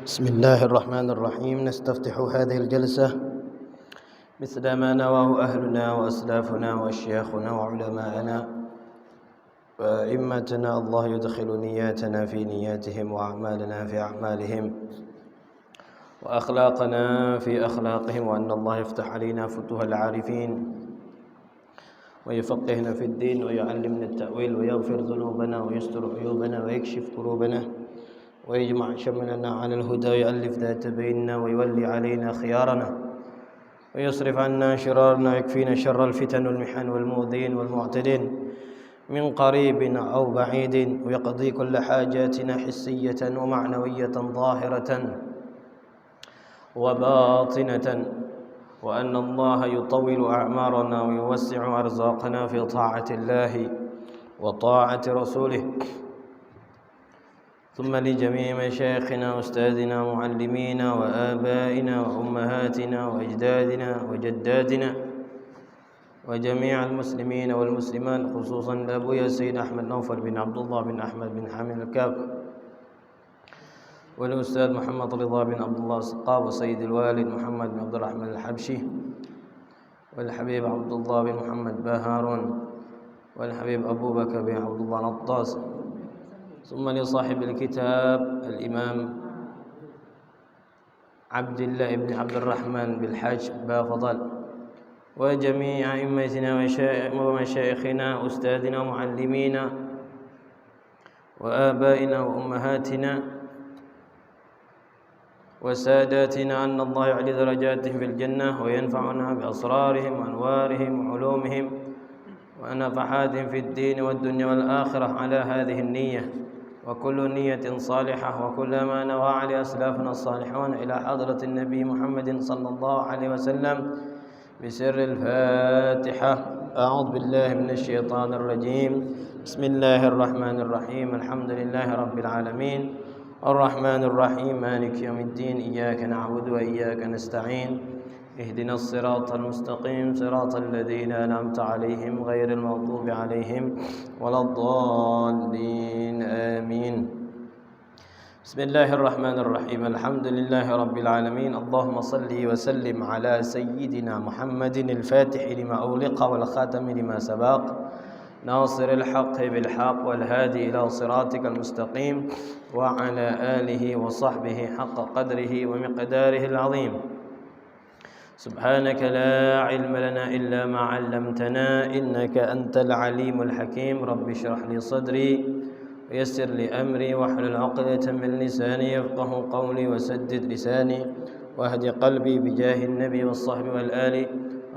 بسم الله الرحمن الرحيم. نستفتح هذه الجلسة مثل ما نواه أهلنا وأسلافنا وأشياخنا وعلماءنا وأئمتنا. الله يدخل نياتنا في نياتهم وأعمالنا في أعمالهم وأخلاقنا في أخلاقهم، وأن الله يفتح علينا فتوح العارفين ويفقهنا في الدين ويعلمنا التأويل ويغفر ذنوبنا ويستر عيوبنا ويكشف كروبنا ويجمع شملنا على الهدى ويؤلف ذات بيننا ويولي علينا خيارنا ويصرف عنا شرارنا ويكفينا شر الفتن والمحن والمؤذين والمعتدين من قريب أو بعيد، ويقضي كل حاجاتنا حسية ومعنوية ظاهرة وباطنة، وأن الله يطول أعمارنا ويوسع أرزاقنا في طاعة الله وطاعة رسوله. ثم لجميع مشايخنا وأستاذنا ومعلمينا وآبائنا وأمهاتنا وأجدادنا وجداتنا وجميع المسلمين والمسلمات، خصوصا لأبويا السيد أحمد نوفل بن عبد الله بن أحمد بن حامد الكاف، والأستاذ محمد رضا بن عبد الله السقاف، وسيد الوالد محمد بن عبد الرحمن الحبشي، والحبيب عبد الله بن محمد باهارون، والحبيب أبو بكر بن عبد الله نطاس. ثم لصاحب الكتاب الإمام عبد الله بن عبد الرحمن بالحاج بافضل، وجميع أئمتنا ومشايخنا أستاذنا ومعلمينا وآبائنا وأمهاتنا وساداتنا، أن الله يعلي درجاتهم في الجنة وينفعنا بأسرارهم وأنوارهم وعلومهم ونفحاتهم في الدين والدنيا والآخرة على هذه النية، وكل نية صالحة، وكل ما نوى عليه أسلافنا الصالحون إلى حضرة النبي محمد صلى الله عليه وسلم بسر الفاتحة. أعوذ بالله من الشيطان الرجيم. بسم الله الرحمن الرحيم. الحمد لله رب العالمين الرحمن الرحيم مالك يوم الدين. إياك نعبد وإياك نستعين. اهدنا الصراط المستقيم صراط الذين أنعمت عليهم غير المغضوب عليهم ولا الضالين آمين. بسم الله الرحمن الرحيم. الحمد لله رب العالمين. اللهم صل وسلم على سيدنا محمد الفاتح لما أغلق والخاتم لما سبق، ناصر الحق بالحق والهادي إلى صراطك المستقيم، وعلى آله وصحبه حق قدره ومقداره العظيم. سبحانك لا علم لنا إلا ما علمتنا إنك أنت العليم الحكيم. رب اشرح لي صدري ويسر لي أمري واحلل عقدة من لساني يفقه قولي وسدد لساني واهد قلبي بجاه النبي والصحب والآل.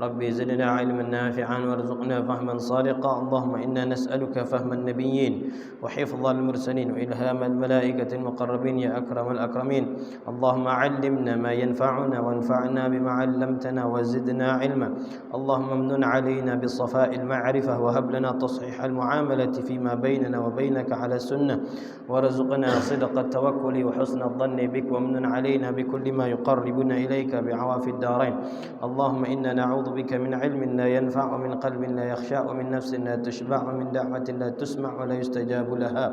ربي زدنا علما نافعا وارزقنا فهما صادقا. اللهم إنا نسألك فهم النبيين وحفظ المرسلين وإلهام الملائكة المقربين يا أكرم الأكرمين. اللهم علمنا ما ينفعنا وانفعنا بما علمتنا وزدنا علما. اللهم امنن علينا بصفاء المعرفة وهب لنا تصحيح المعاملة فيما بيننا وبينك على السنة، وارزقنا صدق التوكل وحسن الظن بك، وامنن علينا بكل ما يقربنا إليك بعوافي الدارين. اللهم إنا نعوذ بك من علم لا ينفع ومن قلب لا يخشع ومن نفس لا تشبع ومن دعوة لا تسمع ولا يستجاب لها.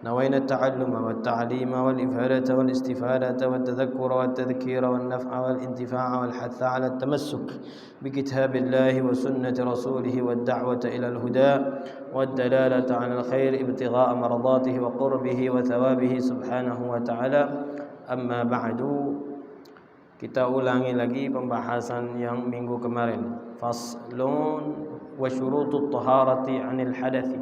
نوينا التعلم والتعليم والإفادة والاستفادة والتذكر والتذكير والنفع والانتفاع والحث على التمسك بكتاب الله وسنة رسوله والدعوة إلى الهدى والدلالة على الخير ابتغاء مرضاته وقربه وثوابه سبحانه وتعالى. أما بعد، kita ulangi lagi pembahasan yang minggu kemarin. Faslun wa syurutut taharati 'anil hadathi.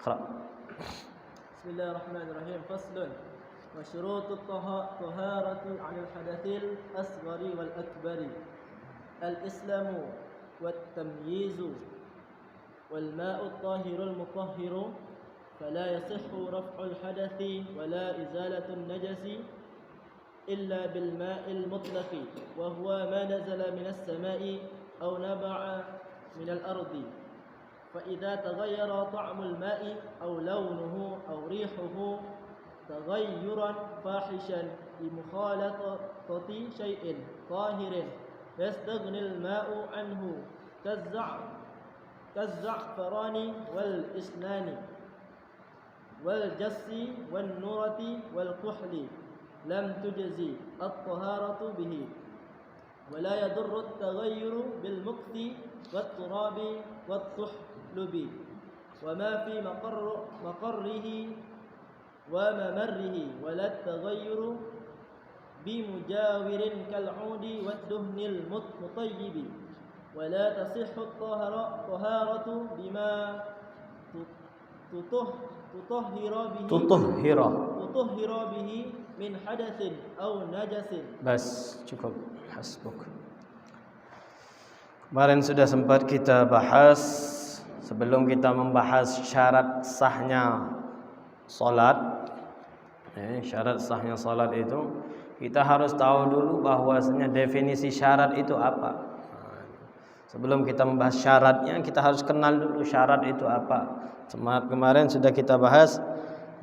Bismillahirrahmanirrahim. Faslun wa syurutut taharati 'anil hadathil asghari wal akbari. Al-islamu wat tamyizu wal ma'u at-tahirul mutahhiru fala yasihhu raf'ul hadathi wala izalatun najasi إلا بالماء المطلق، وهو ما نزل من السماء أو نبع من الأرض، فإذا تغير طعم الماء أو لونه أو ريحه تغيرا فاحشا بمخالطة شيء طاهر يستغني الماء عنه كالزعفران والإسنان والجس والنورة والكحل لم تجزي الطهارة به ولا يضر التغير بالمكث والتراب والتحلب وما في مقره وممره ولا التغير بمجاور كالعود والدهن المطيب ولا تصح الطهارة بما تطهر به من حدث أو نجس. Bas, cukup. Hasbuk. Kemarin sudah sempat kita bahas, sebelum kita membahas syarat sahnya salat, syarat sahnya salat itu kita harus tahu dulu bahwasanya definisi syarat itu apa. Sebelum kita membahas syaratnya, kita harus kenal dulu syarat itu apa. Kemarin sudah kita bahas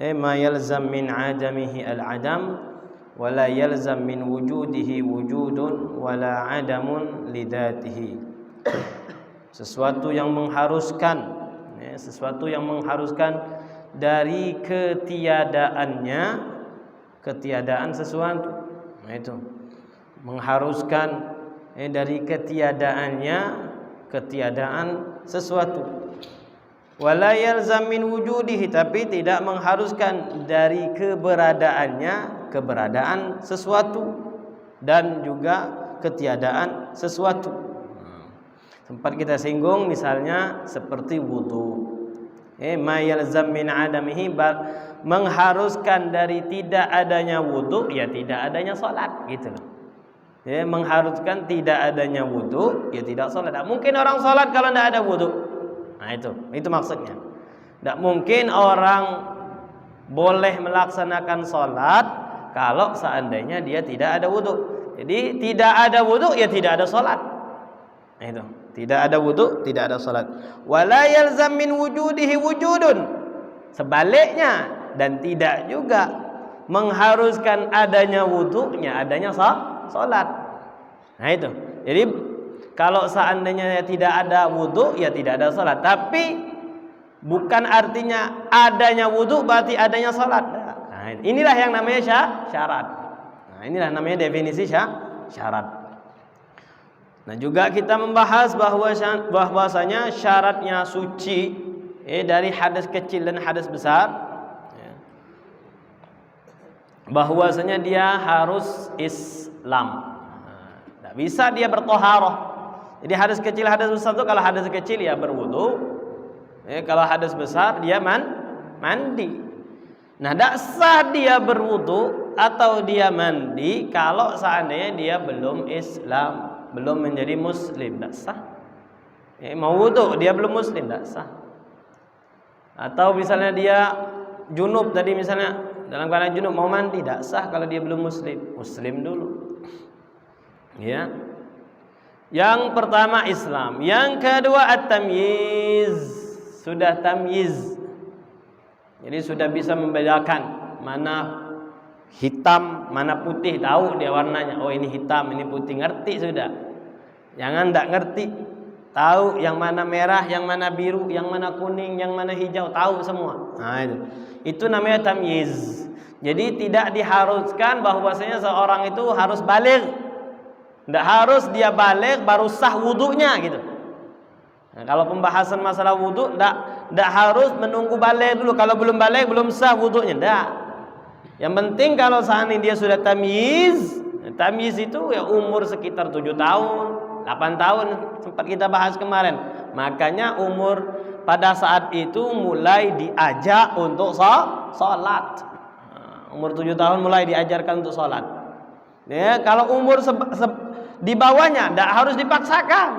ma yalzam min adamihi al-adam wala yalzam min wujudihi wujudun wala adamun lidatihi. Sesuatu yang mengharuskan dari ketiadaan sesuatu. Nah itu mengharuskan dari ketiadaan sesuatu. Wala yalzam min wujudihi, tapi tidak mengharuskan dari keberadaan sesuatu dan juga ketiadaan sesuatu. Sempat kita singgung misalnya seperti wudu. Ma yalzam min adamihi, mengharuskan dari tidak adanya wudu, ya tidak adanya salat, gitu loh. Mengharuskan tidak adanya wudu, ya tidak salat. Tak mungkin orang salat kalau tidak ada wudu. Nah itu maksudnya. Tidak mungkin orang boleh melaksanakan salat kalau seandainya dia tidak ada wudu. Jadi tidak ada wudu, ya tidak ada salat. Nah itu, tidak ada wudu, tidak ada salat. Wala yalzam min wujudihi wujudun. Sebaliknya, dan tidak juga mengharuskan adanya wudunya adanya salat. Nah itu. Jadi kalau seandainya tidak ada wudu, ya tidak ada salat. Tapi bukan artinya adanya wudu berarti adanya salat. Nah, inilah yang namanya syarat. Nah, inilah namanya definisi syarat. Nah, juga kita membahas bahwasanya syaratnya suci dari hadas kecil dan hadas besar. Bahwasanya dia harus Islam. Tidak bisa dia bertoharoh. Jadi hadas kecil, hadas besar itu, kalau hadas kecil ya berwudu, kalau hadas besar dia mandi. Nah, tidak sah dia berwudu atau dia mandi kalau seandainya dia belum Islam, belum menjadi Muslim, tidak sah. Mau wudu dia belum Muslim, tidak sah. Atau misalnya dia junub tadi, misalnya dalam keadaan junub mau mandi, tidak sah kalau dia belum Muslim dulu. Ya. Yang pertama Islam, yang kedua at-tamyiz, sudah tamyiz. Jadi sudah bisa membedakan mana hitam, mana putih, tahu dia warnanya. Oh ini hitam, ini putih, ngerti sudah. Jangan tidak ngerti, tahu yang mana merah, yang mana biru, yang mana kuning, yang mana hijau, tahu semua. Nah itu namanya tamyiz. Jadi tidak diharuskan bahwasanya seorang itu harus baligh. Tidak harus dia balik baru sah wudunya gitu. Nah, kalau pembahasan masalah wudu, tidak harus menunggu balik dulu. Kalau belum balik belum sah wudunya. Tidak. Yang penting kalau seandainya dia sudah tamyiz, tamyiz itu ya umur sekitar 7 tahun, 8 tahun sempat kita bahas kemarin. Makanya umur pada saat itu mulai diajak untuk sholat. Umur 7 tahun mulai diajarkan untuk sholat. Ya, kalau umur di bawahnya tidak harus dipaksakan.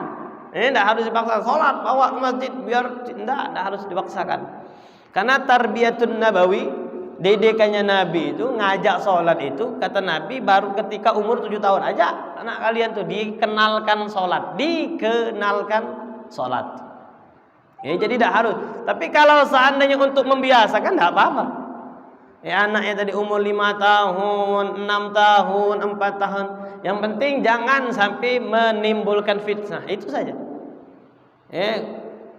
Tidak harus dipaksakan. Sholat bawa ke masjid biar tidak harus dipaksakan. Karena tarbiyatun nabawi, didikannya Nabi itu ngajak sholat itu, kata Nabi baru ketika umur 7 tahun aja anak kalian tuh dikenalkan sholat, Ya, jadi tidak harus. Tapi kalau seandainya untuk membiasakan tidak apa-apa. Ya, anaknya tadi umur 5 tahun, 6 tahun, 4 tahun. Yang penting jangan sampai menimbulkan fitnah. Itu saja.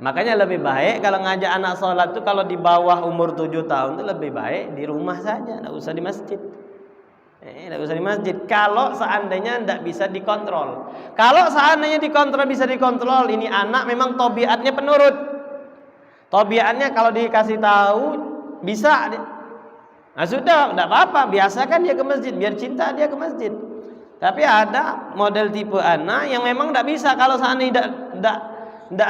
Makanya lebih baik kalau ngajak anak sholat itu kalau di bawah umur 7 tahun itu lebih baik di rumah saja, tidak usah di masjid. Tidak usah di masjid. Kalau seandainya tidak bisa dikontrol. Kalau seandainya dikontrol, bisa dikontrol. Ini anak memang tabiatnya penurut. Tabiatnya kalau dikasih tahu bisa. Nah sudah, tidak apa-apa. Biasakan dia ke masjid, biar cinta dia ke masjid. Tapi ada model tipe anak yang memang tidak bisa. Kalau seandainya tidak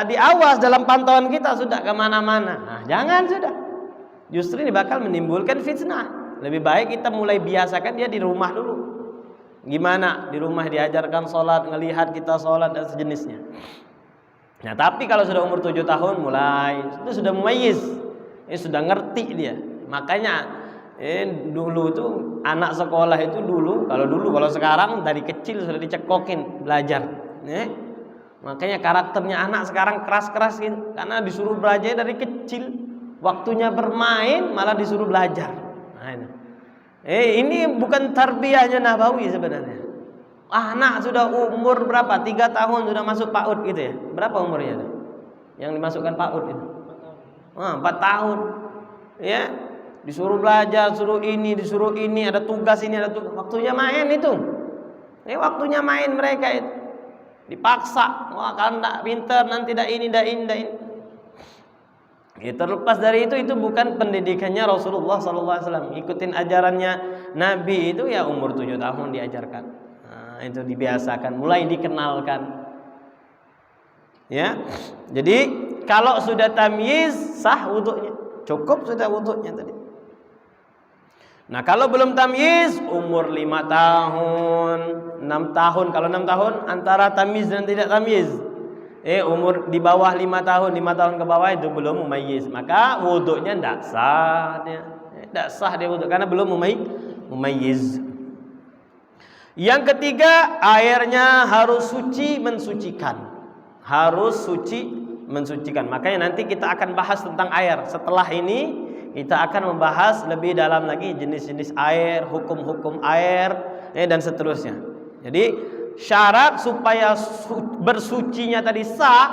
diawas dalam pantauan kita, sudah kemana-mana. Nah jangan sudah. Justru ini bakal menimbulkan fitnah. Lebih baik kita mulai biasakan dia di rumah dulu. Gimana? Di rumah diajarkan sholat, ngelihat kita sholat dan sejenisnya. Nah tapi kalau sudah umur 7 tahun mulai, itu sudah mumayyiz, sudah ngerti dia. Makanya dulu itu anak sekolah itu kalau sekarang dari kecil sudah dicekokin belajar. Makanya karakternya anak sekarang keras-keras gitu, karena disuruh belajar dari kecil. Waktunya bermain malah disuruh belajar. Ini bukan tarbiyahnya Nabawi sebenarnya. Anak sudah umur berapa? 3 tahun sudah masuk PAUD gitu ya. Berapa umurnya itu? Yang dimasukkan PAUD itu? 4 tahun. Ya, disuruh belajar, disuruh ini, ada tugas ini, ada tugas. Waktunya main itu. Waktunya main mereka itu. Dipaksa. Wah, kalau enggak pintar nanti dah ini. Terlepas dari itu bukan pendidikannya Rasulullah SAW. Ikutin ajarannya Nabi itu ya umur 7 tahun diajarkan. Nah, itu dibiasakan, mulai dikenalkan. Ya, jadi kalau sudah tamyiz sah wudunya, cukup sudah wudunya tadi. Nah kalau belum tamyiz umur 5 tahun, 6 tahun. Kalau 6 tahun antara tamyiz dan tidak tamyiz. Umur di bawah 5 tahun ke bawah itu belum mumayyiz, maka wudunya tidak sah dia. Tidak sah dia wudu karena belum mumayyiz. Yang ketiga, airnya harus suci mensucikan. Harus suci mensucikan. Makanya nanti kita akan bahas tentang air. Setelah ini kita akan membahas lebih dalam lagi jenis-jenis air, hukum-hukum air, dan seterusnya. Jadi syarat supaya bersucinya tadi sah,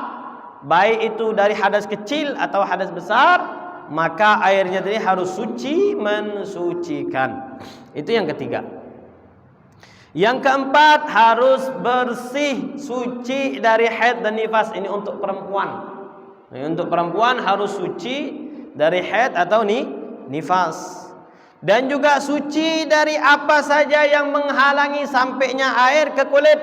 baik itu dari hadas kecil atau hadas besar, maka airnya tadi harus suci mensucikan. Itu yang ketiga. Yang keempat, harus bersih, suci dari haid dan nifas. Ini untuk perempuan. Untuk perempuan harus suci dari haid atau nifas. Dan juga suci dari apa saja yang menghalangi sampainya air ke kulit.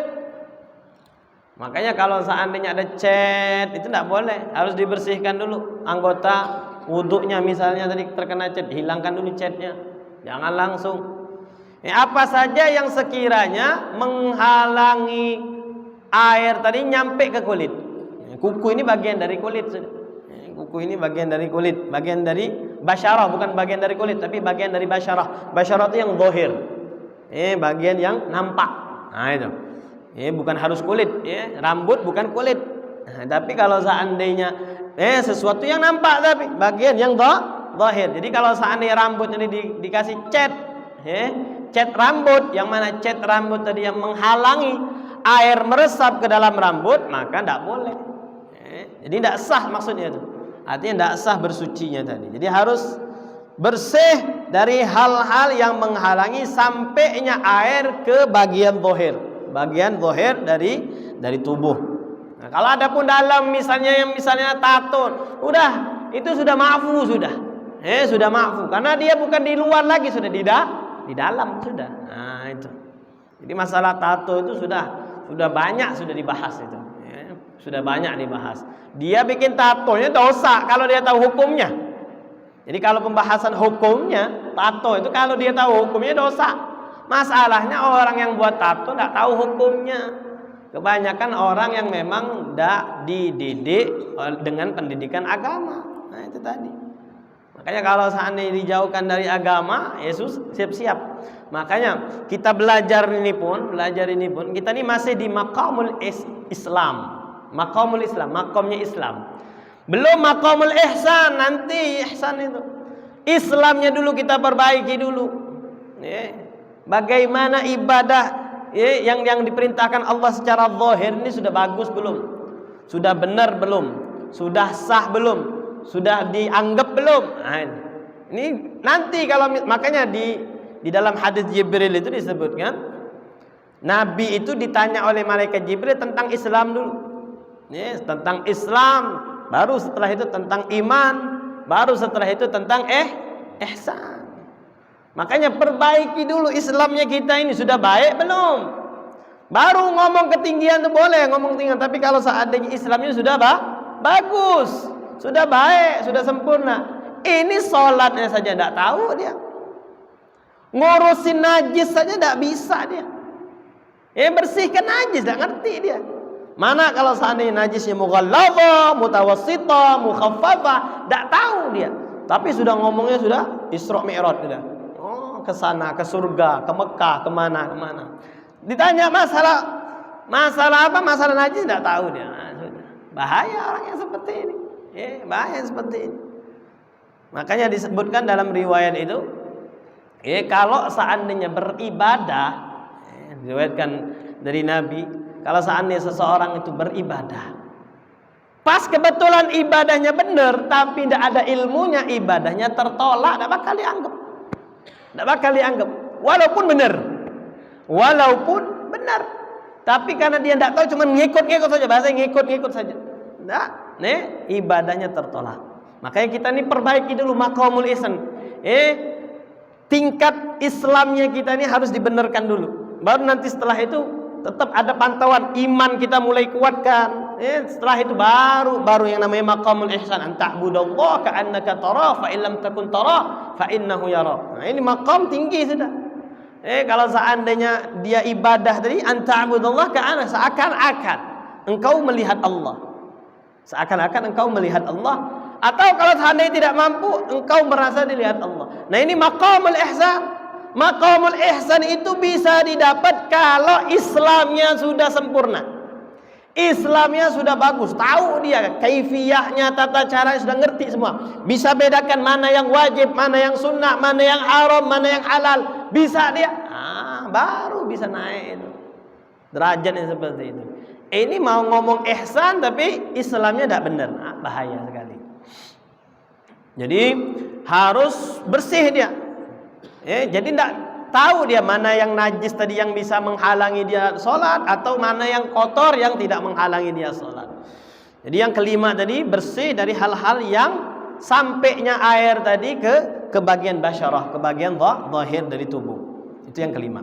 Makanya kalau seandainya ada cat, itu tidak boleh, harus dibersihkan dulu anggota wuduknya. Misalnya tadi terkena cat, hilangkan dulu catnya, jangan langsung. Apa saja yang sekiranya menghalangi air tadi nyampe ke kulit. Kuku ini bagian dari kulit. Kuku ini bagian dari kulit, bagian dari basyarah, bukan bagian dari kulit, tapi bagian dari basyarah. Basyarah itu yang zahir, bagian yang nampak. Nah itu, bukan harus kulit, rambut bukan kulit. Nah, tapi kalau seandainya sesuatu yang nampak, tapi bagian yang zahir. Jadi kalau seandainya rambut ini dikasih cat, cat rambut, yang mana cat rambut tadi yang menghalangi air meresap ke dalam rambut, maka tidak boleh. Jadi tidak sah maksudnya itu. Artinya tidak sah bersucinya tadi. Jadi harus bersih dari hal-hal yang menghalangi sampainya air ke bagian zahir dari tubuh. Nah, kalau ada pun dalam misalnya tato, itu sudah maafu sudah. Sudah maafu karena dia bukan di luar lagi, sudah di dalam sudah. Nah, itu. Jadi masalah tato itu sudah banyak sudah dibahas itu. Sudah banyak dibahas. Dia bikin tatonya dosa kalau dia tahu hukumnya. Jadi kalau pembahasan hukumnya, tato itu kalau dia tahu hukumnya dosa. Masalahnya orang yang buat tato tidak tahu hukumnya. Kebanyakan orang yang memang tidak dididik dengan pendidikan agama. Nah itu tadi. Makanya kalau seandainya dijauhkan dari agama, Yesus siap-siap. Makanya kita belajar ini pun kita ini masih di maqamul Islam. Maqamul Islam, makamnya Islam. Belum maqamul ihsan, nanti ihsan itu. Islamnya dulu kita perbaiki dulu. Bagaimana ibadah yang diperintahkan Allah secara zahir ini sudah bagus belum? Sudah benar belum? Sudah sah belum? Sudah dianggap belum? Nah, ini nanti kalau makanya di dalam hadis Jibril itu disebutkan Nabi itu ditanya oleh malaikat Jibril tentang Islam dulu. Ya, tentang Islam, baru setelah itu tentang iman, baru setelah itu tentang ihsan. Makanya perbaiki dulu Islamnya kita ini, sudah baik belum? Baru ngomong ketinggian itu boleh, ngomong tinggi. Tapi kalau seandainya Islamnya sudah bagus, sudah baik, sudah sempurna, ini sholatnya saja tidak tahu dia, ngurusin najis saja tidak bisa dia, bersihkan najis tidak ngerti dia. Mana kalau seandainya najisnya mughalladha, mutawassithah, mukhaffafah, tidak tahu dia. Tapi sudah ngomongnya sudah Isra Mi'raj sudah. Oh, ke sana, ke surga, ke Mekah, kemana. Ditanya masalah apa? Masalah najis tidak tahu dia. Nah, sudah. Bahaya orang yang seperti ini. Bahaya seperti ini. Makanya disebutkan dalam riwayat itu, kalau seandainya beribadah, diriwayatkan dari Nabi, kalau seandainya seseorang itu beribadah, pas kebetulan ibadahnya benar, tapi tidak ada ilmunya, ibadahnya tertolak, tidak bakal dianggap, walaupun benar. Tapi karena dia tidak tahu, cuma ngikut saja, bahasa ngikut saja, ibadahnya tertolak. Makanya kita ini perbaiki dulu maqamul ihsan. Tingkat Islamnya kita ini harus dibenarkan dulu. Baru nanti setelah itu tetap ada pantauan iman kita mulai kuatkan. Setelah itu baru yang namanya maqamul ihsan, an ta'budallaha ka'annaka tarah fa in lam takun tarah fa innahu yara. Nah, ini maqam tinggi sudah. Kalau seandainya dia ibadah tadi, an ta'budallaha ka'annaka, seakan-akan engkau melihat Allah. Atau kalau seandainya tidak mampu, engkau merasa dilihat Allah. Nah, ini maqamul ihsan. Maqamul ihsan itu bisa didapat kalau Islamnya sudah sempurna, Islamnya sudah bagus, tahu dia kaifiyahnya, tata caranya sudah ngerti semua, bisa bedakan mana yang wajib, mana yang sunnah, mana yang haram, mana yang halal, bisa dia. Baru bisa naik itu derajatnya seperti itu. Ini mau ngomong ihsan tapi Islamnya tidak benar, bahaya sekali. Jadi harus bersih dia. Jadi tidak tahu dia mana yang najis tadi yang bisa menghalangi dia sholat, atau mana yang kotor yang tidak menghalangi dia sholat. Jadi yang kelima tadi, bersih dari hal-hal yang sampainya air tadi ke bagian basyarah, ke bagian zahir dari tubuh. Itu yang kelima.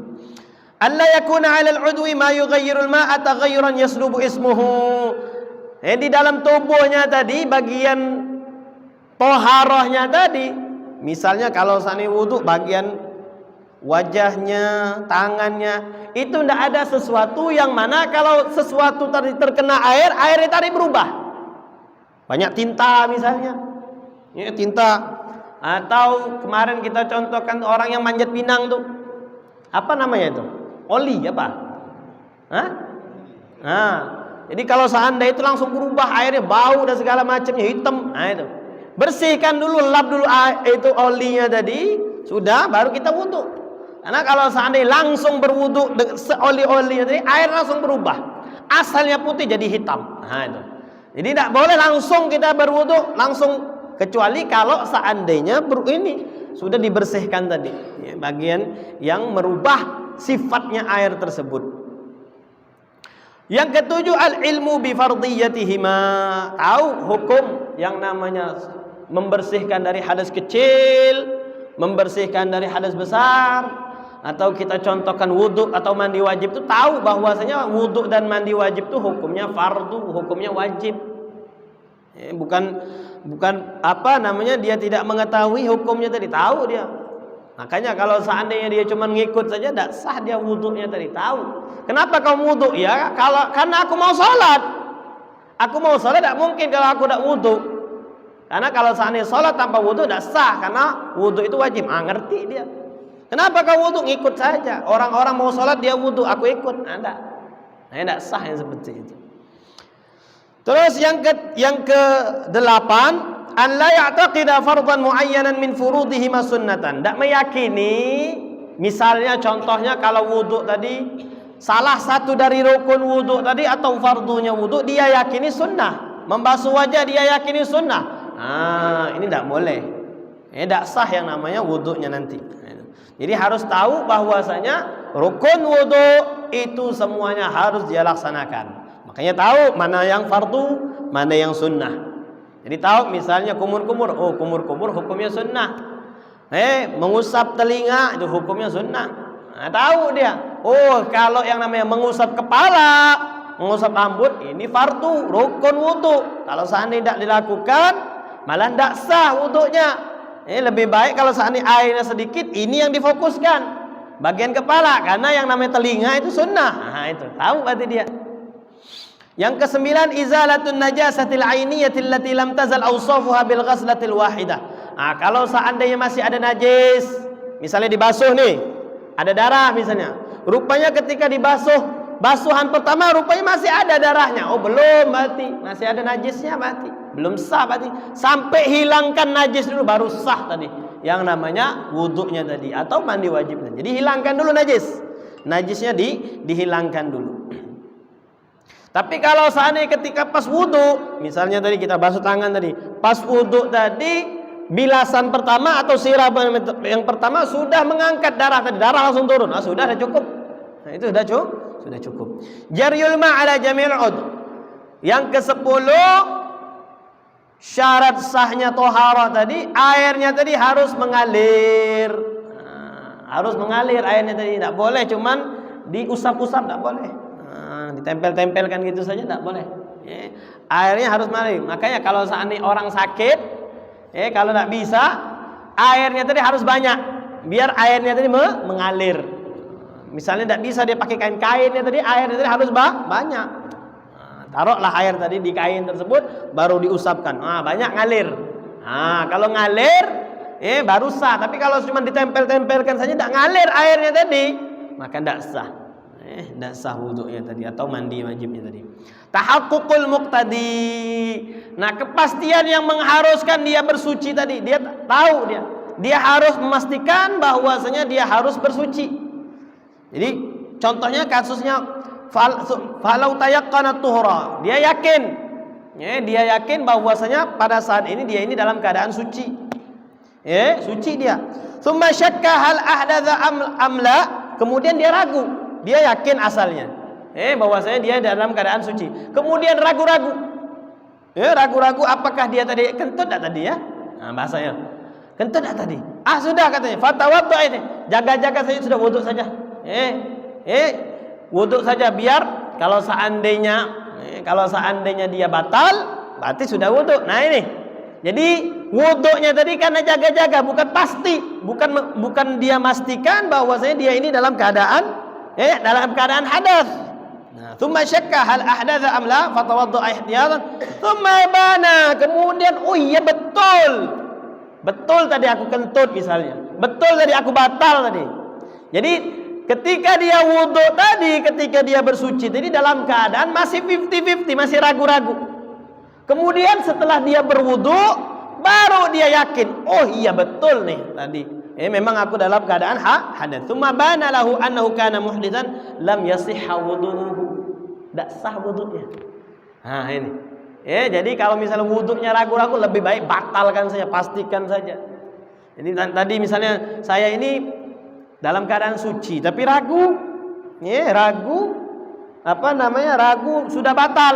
Alla yakuna 'alal 'udwi ma yughayyirul ma'a taghayyuran yaslubu ismuhu. Di dalam tubuhnya tadi, bagian toharohnya tadi, misalnya kalau seandainya wudu, bagian wajahnya, tangannya, itu tidak ada sesuatu yang mana kalau sesuatu tadi terkena airnya tadi berubah. Banyak tinta misalnya, tinta. Atau kemarin kita contohkan orang yang manjat pinang tuh, apa namanya itu? Oli apa? Jadi kalau seandainya itu langsung berubah airnya, bau dan segala macamnya, hitam. Nah itu, bersihkan dulu, lap dulu itu olinya tadi, sudah baru kita wudu. Karena kalau seandainya langsung berwudu oli-olinya tadi, air langsung berubah, asalnya putih jadi hitam. Nah itu, jadi tidak boleh langsung kita berwudu langsung, kecuali kalau seandainya ini sudah dibersihkan tadi, bagian yang merubah sifatnya air tersebut. Yang ketujuh, al-ilmu bi fardiyatihima, tahu hukum yang namanya membersihkan dari hadas kecil, membersihkan dari hadas besar, atau kita contohkan wudhu atau mandi wajib itu, tahu bahwasanya wudhu dan mandi wajib itu hukumnya fardu, hukumnya wajib. Bukan apa namanya, dia tidak mengetahui hukumnya tadi, tahu dia. Makanya kalau seandainya dia cuma ngikut saja, tidak sah dia wudhunya tadi, tahu. Kenapa kamu wudhu? Ya karena aku mau sholat. Aku mau sholat, tidak mungkin kalau aku tidak wudhu. Karena kalau seandainya sholat tanpa wudhu tidak sah, karena wudhu itu wajib. Ngerti dia. Kenapa kau wudhu? Ngikut saja. Orang-orang mau sholat dia wudhu, aku ikut. Anda, tidak sah yang seperti itu. Terus yang ke-8, an la ya'taqida fardhan muayyanan min furudihi ma sunnatan. Tidak meyakini, misalnya contohnya kalau wudhu tadi, salah satu dari rukun wudhu tadi atau fardunya wudhu dia yakini sunnah, membasuh wajah dia yakini sunnah. Ini tidak boleh. Tidak sah yang namanya wudhunya nanti. Jadi harus tahu bahwasanya rukun wudu itu semuanya harus dia laksanakan. Makanya tahu mana yang fardu, mana yang sunnah. Jadi tahu misalnya kumur-kumur, oh kumur-kumur hukumnya sunnah. Mengusap telinga itu hukumnya sunnah. Nah, tahu dia. Oh, kalau yang namanya mengusap kepala, mengusap rambut ini fardu, rukun wudu. Kalau seandainya tidak dilakukan, malah tidak sah wudunya. Lebih baik kalau seandainya airnya sedikit, ini yang difokuskan bagian kepala, karena yang namanya telinga itu sunnah. Nah, itu tahu berarti dia. Yang kesembilan, izalatun najasatil ainiyatil lati lam tazal awsafuha bil ghaslatil wahidah. Nah, kalau seandainya masih ada najis, misalnya dibasuh nih, ada darah misalnya. Rupanya ketika dibasuh, basuhan pertama rupanya masih ada darahnya. Oh, belum berarti, masih ada najisnya berarti. Belum sah berarti. Sampai hilangkan najis dulu baru sah tadi. Yang namanya wuduknya tadi atau mandi wajibnya. Jadi hilangkan dulu najis. Najisnya dihilangkan dulu. Tapi kalau seandainya ketika pas wudu, misalnya tadi kita basuh tangan tadi, pas wudu tadi bilasan pertama atau siraman yang pertama sudah mengangkat darah tadi, darah langsung turun. Nah, sudah cukup. Nah, itu sudah cukup. Jaryul ma' ala jami'il ud. Yang ke-10 syarat sahnya toharah tadi, airnya tadi harus mengalir. Nah, harus mengalir airnya tadi, tidak boleh cuman diusap-usap, tidak boleh. Ditempel-tempelkan gitu saja tidak boleh. Airnya harus mengalir. Makanya kalau seandainya orang sakit, kalau tidak bisa, airnya tadi harus banyak, biar airnya tadi mengalir. Misalnya tidak bisa dia pakai kainnya tadi, airnya tadi harus banyak. Taruhlah air tadi di kain tersebut, baru diusapkan. Banyak ngalir. Kalau ngalir, baru sah. Tapi kalau cuma ditempel-tempelkan saja tidak ngalir airnya tadi, maka tidak sah. Tidak sah wudunya tadi atau mandi wajibnya tadi. Tahaqququl muqtadi. Nah, kepastian yang mengharuskan dia bersuci tadi, dia tahu dia harus memastikan bahwasanya dia harus bersuci. Jadi contohnya kasusnya falau tayaqqana tuhra. Dia yakin bahwasanya pada saat ini dia ini dalam keadaan suci. Suci dia. Tsumma syakka hal ahdatha amla. Kemudian dia ragu. Dia yakin asalnya, bahwasanya dia dalam keadaan suci. Kemudian ragu-ragu, ragu-ragu apakah dia tadi kentut tak tadi ya? Bahasanya kentut tak tadi? Sudah katanya. Fatawaddu ini, jaga-jaga saja sudah wuduk saja. Wuduk saja biar kalau seandainya dia batal, berarti sudah wuduk. Nah ini, jadi wuduknya tadi karena jaga-jaga, bukan pasti, bukan dia mastikan bahwasanya dia ini dalam keadaan hadas. Nah, thumma syakka hal ahdatha am la fatawaddu ihtiyatan. Thumma bana, kemudian iya betul tadi aku kentut misalnya. Betul tadi aku batal tadi. Jadi ketika dia wudu tadi, ketika dia bersuci tadi dalam keadaan masih 50-50, masih ragu-ragu. Kemudian setelah dia berwudu baru dia yakin, oh iya betul nih tadi. Memang aku dalam keadaan hadas. Tsumma bana lahu annahu kana muhditsan lam yasihha wudu'uhu. Tidak sah wudunya. Nah, ini. Jadi kalau misalnya wudunya ragu-ragu, lebih baik batalkan saja, pastikan saja. Jadi tadi misalnya saya ini dalam keadaan suci tapi ragu. Ragu sudah batal.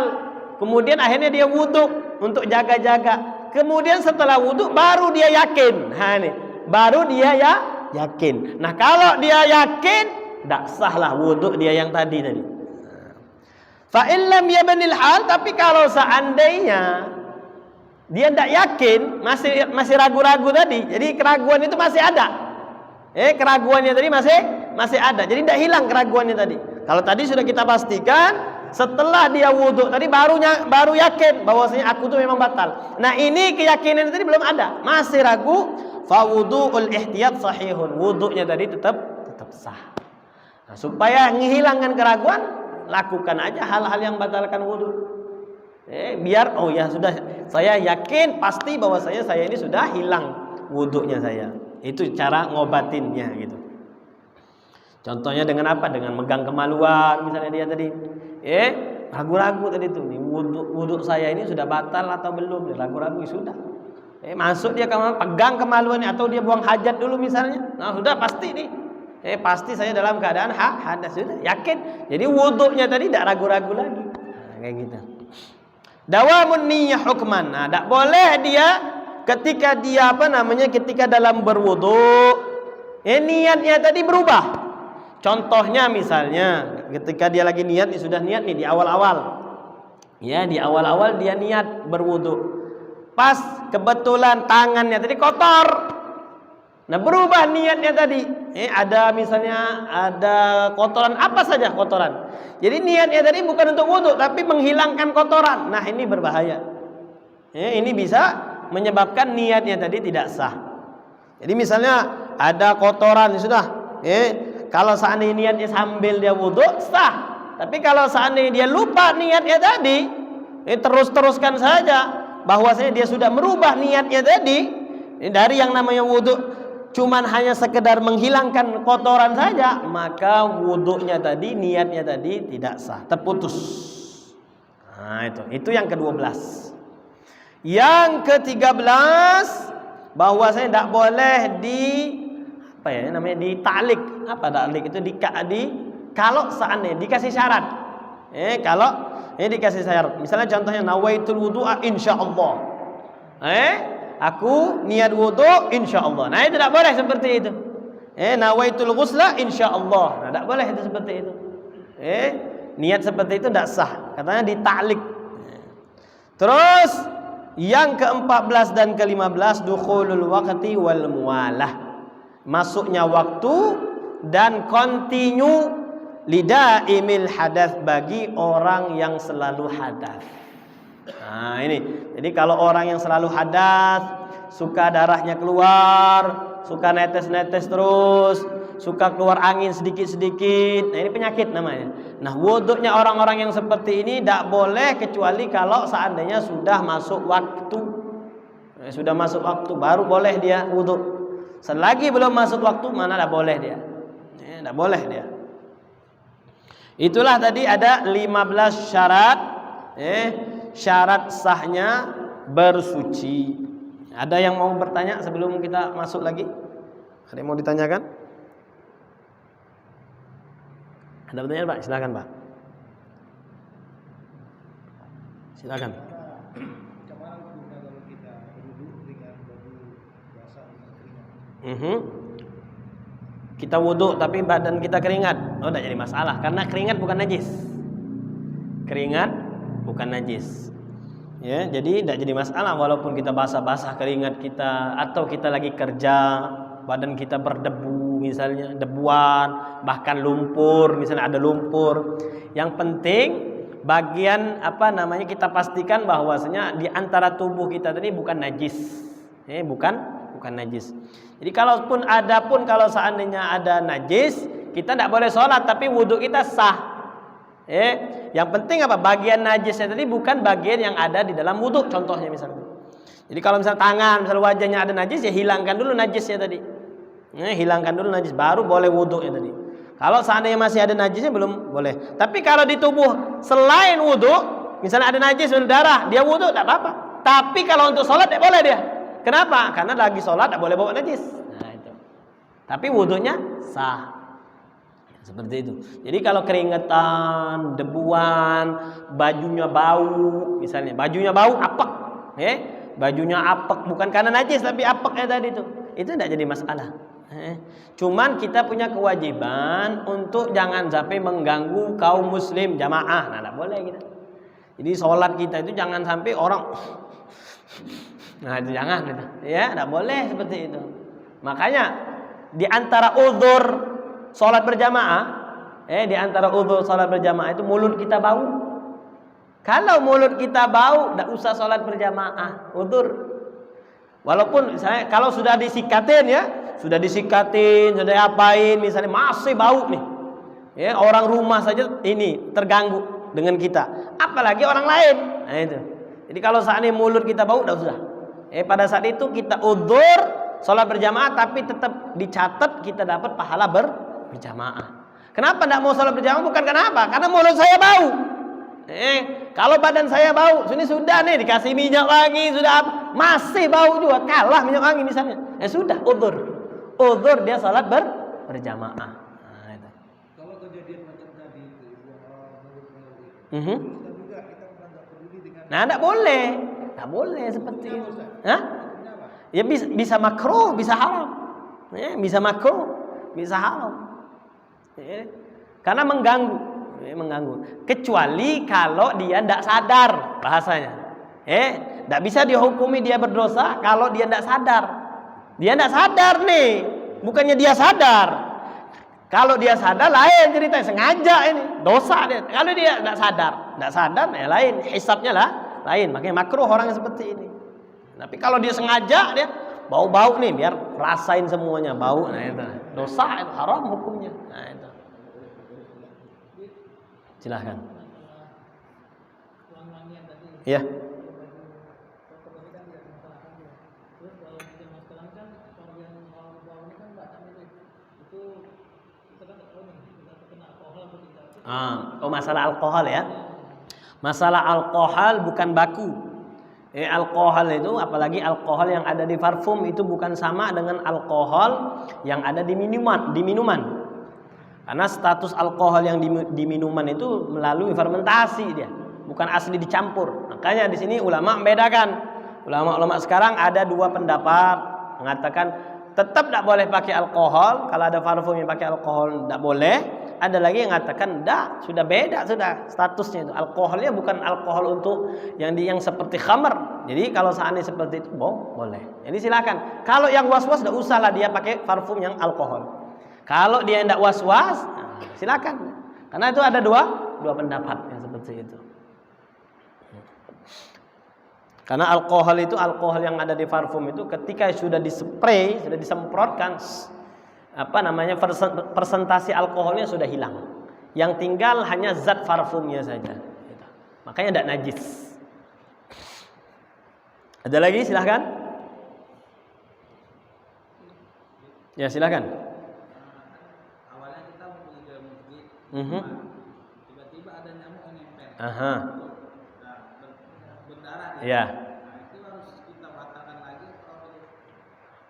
Kemudian akhirnya dia wudu untuk jaga-jaga. Kemudian setelah wudu baru dia yakin. Baru dia yakin. Nah, kalau dia yakin, tidak sahlah wudhu dia yang tadi. Fa in lam yabnil hal, tapi kalau seandainya dia tidak yakin, masih ragu-ragu tadi. Jadi keraguan itu masih ada. Keraguannya tadi masih ada. Jadi tidak hilang keraguannya tadi. Kalau tadi sudah kita pastikan, setelah dia wudhu tadi baru yakin bahwasanya aku tuh memang batal. Nah, ini keyakinan tadi belum ada, masih ragu. Fa wudu'ul ihtiyat sahihun. Wudunya tadi tetap sah. Nah, supaya menghilangkan keraguan, lakukan aja hal-hal yang batalkan wudu. Biar sudah, saya yakin pasti bahwasanya saya ini sudah hilang wudunya saya. Itu cara ngobatinnya gitu. Contohnya dengan apa? Dengan megang kemaluan misalnya dia tadi. Ragu-ragu tadi tuh, wudu saya ini sudah batal atau belum? Ragu-ragu sudah. Masuk dia pegang kemaluannya atau dia buang hajat dulu misalnya. Nah, sudah pasti nih. Pasti saya dalam keadaan hadas, sudah yakin. Jadi wudunya tadi tidak ragu-ragu lagi. Nah, kayak gitu. Dawamun niyyah hukman. Nah, tidak boleh dia ketika dia ketika dalam berwudu, niatnya tadi berubah. Contohnya misalnya ketika dia lagi niat, sudah niat nih di awal-awal. Ya, di awal-awal dia niat berwudu. Pas kebetulan tangannya tadi kotor. Nah, berubah niatnya tadi. Ada misalnya kotoran, apa saja kotoran. Jadi niatnya tadi bukan untuk wudu tapi menghilangkan kotoran. Nah, ini berbahaya. Ini bisa menyebabkan niatnya tadi tidak sah. Jadi misalnya ada kotoran, sudah. Kalau seandainya niatnya sambil dia wudu sah. Tapi kalau seandainya dia lupa niatnya tadi, terus-teruskan saja bahwasanya dia sudah merubah niatnya tadi dari yang namanya wudu cuman hanya sekedar menghilangkan kotoran saja, maka wudunya tadi, niatnya tadi tidak sah, terputus. Nah, itu yang ke-12. Yang ke-13 bahwasanya tidak boleh ditalik. Apa taklik itu? Kalau seandainya dikasih syarat. Kalau dikasih syarat. Misalnya contohnya nawaitul wudu'a insyaallah. Aku niat wudu insyaallah. Nah, itu tidak boleh seperti itu. Nawaitul ghusla insyaallah. Nah, tidak boleh itu seperti itu. Niat seperti itu tidak sah. Katanya ditaklik. Terus yang ke-14 dan ke-15 dukhulul waqti wal muwalah. Masuknya waktu dan kontinu lidaimil hadas bagi orang yang selalu hadas. Nah, ini. Jadi kalau orang yang selalu hadas, suka darahnya keluar, suka netes-netes terus, suka keluar angin sedikit-sedikit. Nah, ini penyakit namanya. Nah, wudunya orang-orang yang seperti ini tidak boleh kecuali kalau seandainya sudah masuk waktu. Sudah masuk waktu baru boleh dia wudu. Selagi belum masuk waktu mana tidak boleh dia. Tidak boleh dia. Itulah tadi ada 15 syarat. Syarat sahnya bersuci. Ada yang mau bertanya sebelum kita masuk lagi? Ada yang mau ditanyakan? Ada pertanyaan, Pak? Silakan, Pak. Silakan. Kita wudu tapi badan kita keringat. Oh, tidak jadi masalah karena keringat bukan najis. Keringat bukan najis. Ya, jadi tidak jadi masalah walaupun kita basah-basah keringat kita atau kita lagi kerja, badan kita berdebu misalnya, debuan, bahkan lumpur, misalnya ada lumpur. Yang penting bagian kita pastikan bahwasanya di antara tubuh kita tadi bukan najis. Bukan najis. Jadi kalau seandainya ada najis, kita tidak boleh sholat tapi wudhu kita sah. Yang penting bagian najisnya tadi bukan bagian yang ada di dalam wudhu. Contohnya misalnya. Jadi kalau misalnya tangan, misalnya wajahnya ada najis, ya hilangkan dulu najisnya tadi. Hilangkan dulu najis, baru boleh wudhunya tadi. Kalau seandainya masih ada najisnya belum boleh. Tapi kalau di tubuh selain wudhu, misalnya ada najis, darah, dia wudhu tidak apa-apa. Tapi kalau untuk sholat tidak boleh dia. Kenapa? Karena lagi sholat tidak boleh bawa najis. Nah, itu. Tapi wudhunya sah. Seperti itu. Jadi kalau keringetan, debuan, bajunya bau, misalnya bajunya bau, apek, bajunya apek bukan karena najis tapi apeknya tadi itu tidak jadi masalah. Cuman kita punya kewajiban untuk jangan sampai mengganggu kaum muslim jamaah. Nah, tidak boleh kita. Jadi sholat kita itu jangan sampai orang, nah itu jangan, ya, tidak boleh seperti itu. Makanya di antara uzur sholat berjamaah, di antara uzur sholat berjamaah itu mulut kita bau. Kalau mulut kita bau, tidak usah sholat berjamaah, uzur. Walaupun misalnya kalau sudah disikatin sudah apain, misalnya masih bau nih, orang rumah saja ini terganggu dengan kita, apalagi orang lain. Nah itu. Jadi kalau seandainya mulut kita bau, tidak usah. Pada saat itu kita uzur sholat berjamaah, tapi tetap dicatat kita dapat pahala berjamaah. Kenapa tidak mau sholat berjamaah? Bukan kenapa? Karena mulut saya bau. Kalau badan saya bau, sudah nih dikasih minyak wangi, sudah masih bau juga, kalah minyak wangi misalnya. Sudah udzur dia salat berjamaah. Nah, itu. Kalau kejadian macam tadi itu Nah, enggak boleh seperti itu. Hah? Ya bisa makruh, bisa haram. Bisa makruh, bisa haram. Karena mengganggu. Kecuali kalau dia tidak sadar bahasanya. Tidak bisa dihukumi dia berdosa kalau dia tidak sadar. Dia tidak sadar nih, bukannya dia sadar. Kalau dia sadar lain ceritanya, sengaja ini dosa dia. Kalau dia tidak sadar ya lain, hisabnya lah lain. Makanya makruh orang yang seperti ini. Tapi kalau dia sengaja, dia bau-bau nih biar rasain semuanya bau, nah itu dosa, itu haram hukumnya. Nah itu. Silahkan. Iya. Masalah alkohol ya. Masalah alkohol bukan baku. Alkohol itu, apalagi alkohol yang ada di parfum itu bukan sama dengan alkohol yang ada di minuman. Karena status alkohol yang di minuman itu melalui fermentasi dia, bukan asli dicampur. Makanya di sini ulama membedakan. Ulama sekarang ada dua pendapat mengatakan tetap tidak boleh pakai alkohol. Kalau ada parfum yang pakai alkohol tidak boleh. Ada lagi yang mengatakan tidak, sudah beda sudah statusnya itu. Alkoholnya bukan alkohol untuk yang seperti khamar. Jadi kalau seandainya seperti itu boleh. Jadi silakan. Kalau yang was-was tidak usahlah dia pakai parfum yang alkohol. Kalau dia tidak was-was, silakan. Karena itu ada dua pendapat yang seperti itu. Karena alkohol itu, alkohol yang ada di parfum itu ketika sudah dispray, sudah disemprotkan, persentase alkoholnya sudah hilang. Yang tinggal hanya zat parfumnya saja. Makanya tidak najis. Ada lagi? Silahkan. Ya silahkan. Awalnya kita mau pergi ke masjid, tiba-tiba ada nyamuk yang nempel. Berdarah dia. Ya. Itu harus kita batalkan lagi.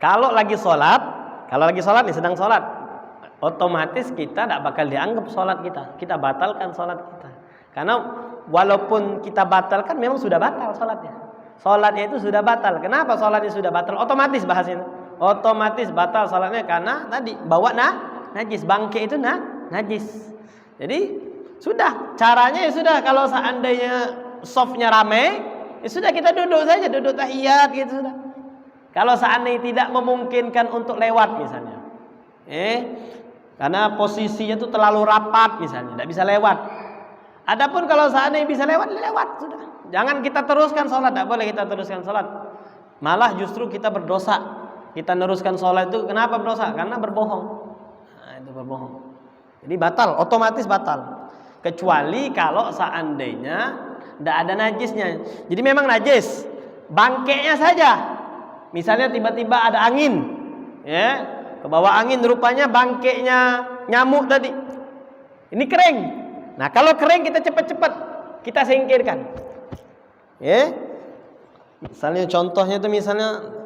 Kalau lagi sholat nih, sedang sholat, otomatis kita tidak bakal dianggap sholat kita. Kita batalkan sholat kita. Karena walaupun kita batalkan, memang sudah batal sholatnya. Sholatnya itu sudah batal. Kenapa sholatnya sudah batal? Otomatis bahasanya. Otomatis batal sholatnya karena tadi bawa najis, bangke itu najis. Jadi sudah, caranya ya sudah. Kalau seandainya softnya rame, ya sudah kita duduk saja, duduk tahiyat gitu sudah. Kalau seandainya tidak memungkinkan untuk lewat misalnya, karena posisinya itu terlalu rapat misalnya, tidak bisa lewat. Adapun kalau seandainya bisa lewat sudah. Jangan kita teruskan sholat, tidak boleh kita teruskan sholat. Malah justru kita berdosa. Kita neruskan sholat itu kenapa berdosa? Karena berbohong. Nah, itu berbohong. Jadi batal, otomatis batal. Kecuali kalau seandainya tidak ada najisnya. Jadi memang najis, bangkainya saja. Misalnya tiba-tiba ada angin, ya, ke bawah angin rupanya bangkainya nyamuk tadi. Ini kering. Nah kalau kering kita cepat-cepat kita singkirkan. Ya, misalnya contohnya itu misalnya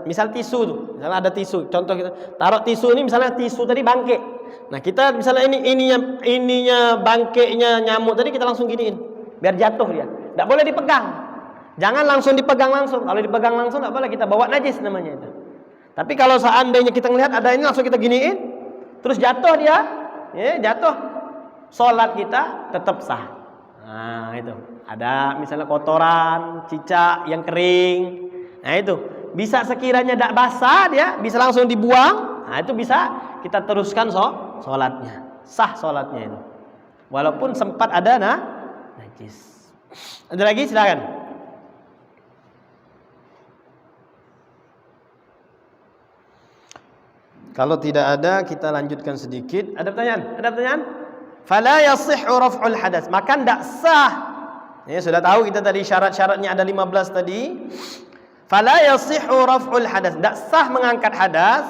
misal tisu tuh, misalnya ada tisu. Contoh kita taruh tisu ini, misalnya tisu tadi bangkai. Nah kita misalnya ininya bangkainya nyamuk tadi kita langsung giniin, biar jatuh dia. Tidak boleh dipegang. Jangan langsung dipegang langsung. Kalau dipegang langsung tidak boleh, kita bawa najis namanya itu. Tapi kalau seandainya kita melihat ada ini langsung kita giniin, terus jatuh dia, ya, jatuh, sholat kita tetap sah. Nah itu ada misalnya kotoran, cicak yang kering. Nah itu bisa sekiranya tidak basah dia bisa langsung dibuang. Nah itu bisa kita teruskan sholatnya, sah sholatnya itu. Walaupun sempat ada najis. Ada lagi silakan. Kalau tidak ada, kita lanjutkan sedikit. Ada pertanyaan? Ada pertanyaan? Fala yasihhu raf'ul hadas. Maka tidak sah. Ya, sudah tahu kita tadi syarat-syaratnya ada 15 tadi. Fala yasihhu raf'ul hadas. Tidak sah mengangkat hadas.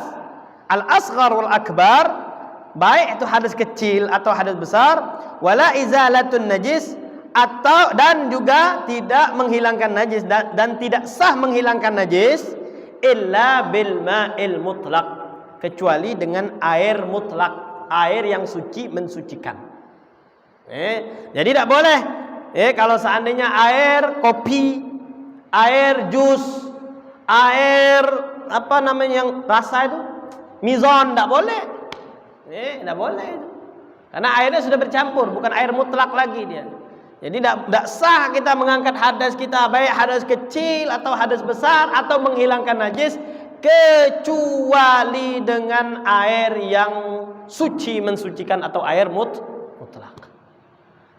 Al-asghar wal akbar. Baik itu hadas kecil atau hadas besar. Wala izalatun najis. atau dan juga tidak menghilangkan najis dan tidak sah menghilangkan najis illa bil ma'il mutlaq, kecuali dengan air mutlak, air yang suci mensucikan. Jadi tidak boleh kalau seandainya air kopi, air jus, air apa namanya yang rasa itu mizon, tidak boleh. Tidak boleh itu. Karena airnya sudah bercampur, bukan air mutlak lagi dia. Jadi tidak sah kita mengangkat hadas kita, baik hadas kecil atau hadas besar atau menghilangkan najis, kecuali dengan air yang suci mensucikan atau air mutlak.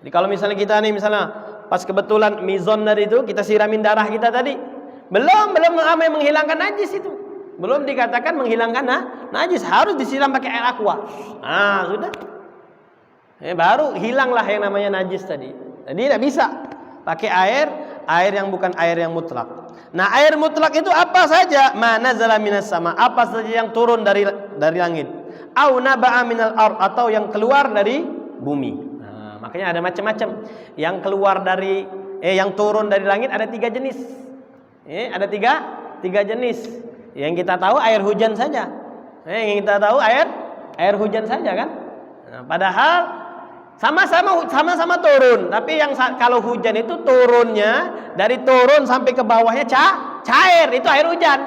Jadi kalau misalnya kita nih, misalnya pas kebetulan mizon dari itu kita siramin darah kita tadi, belum menghilangkan najis itu, belum dikatakan menghilangkan najis, harus disiram pakai air aqua. Nah sudah, baru hilanglah yang namanya najis tadi. Jadi tidak bisa pakai air yang bukan air yang mutlak. Nah, air mutlak itu apa saja? Mana nazala minas sama, apa saja yang turun dari langit. Au naba'a minal ard, atau yang keluar dari bumi. Nah, makanya ada macam-macam. Yang keluar dari yang turun dari langit ada 3 jenis. Ada tiga jenis. Yang kita tahu air hujan saja. Yang kita tahu air hujan saja kan. Nah, padahal sama-sama turun, tapi yang kalau hujan itu turunnya dari turun sampai ke bawahnya cair, itu air hujan.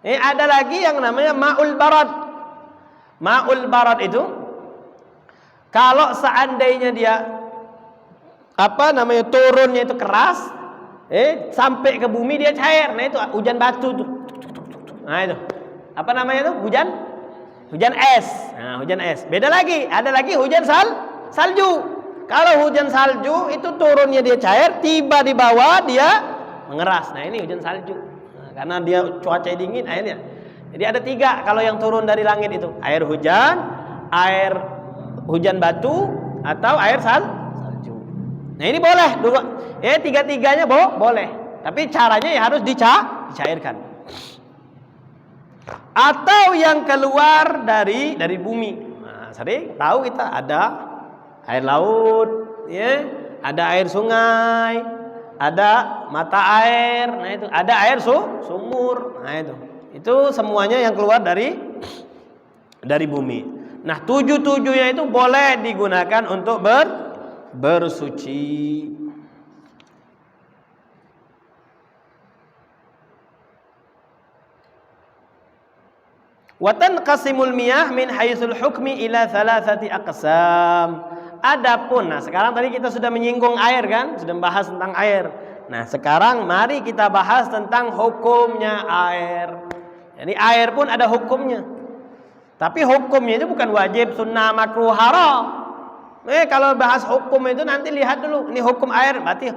Ada lagi yang namanya ma'ul barad. Ma'ul barad itu kalau seandainya dia turunnya itu keras, sampai ke bumi dia cair. Nah itu hujan batu tuh. Nah itu apa namanya itu? Hujan es. Nah, hujan es. Beda lagi, ada lagi hujan salju. Kalau hujan salju itu turunnya dia cair, tiba di bawah dia mengeras. Nah, ini hujan salju. Nah, karena dia cuaca dingin airnya. Jadi ada 3 kalau yang turun dari langit itu. Air hujan batu atau air salju. Nah, ini boleh. Tiga-tiganya boleh. Tapi caranya ya harus dicairkan. Atau yang keluar dari bumi. Nah, sering tahu kita ada air laut, ada air sungai, ada mata air. Nah itu ada air sumur. Nah itu semuanya yang keluar dari bumi. Nah 7-7-nya itu boleh digunakan untuk bersuci. Watan qasimul miyah min haitsul hukmi ila 3 aqsam. Adapun, nah sekarang tadi kita sudah menyinggung air kan, sudah membahas tentang air. Nah sekarang mari kita bahas tentang hukumnya air. Jadi air pun ada hukumnya. Tapi hukumnya itu bukan wajib, sunnah, makruh, haram. Kalau bahas hukum itu nanti lihat dulu, ini hukum air. Berarti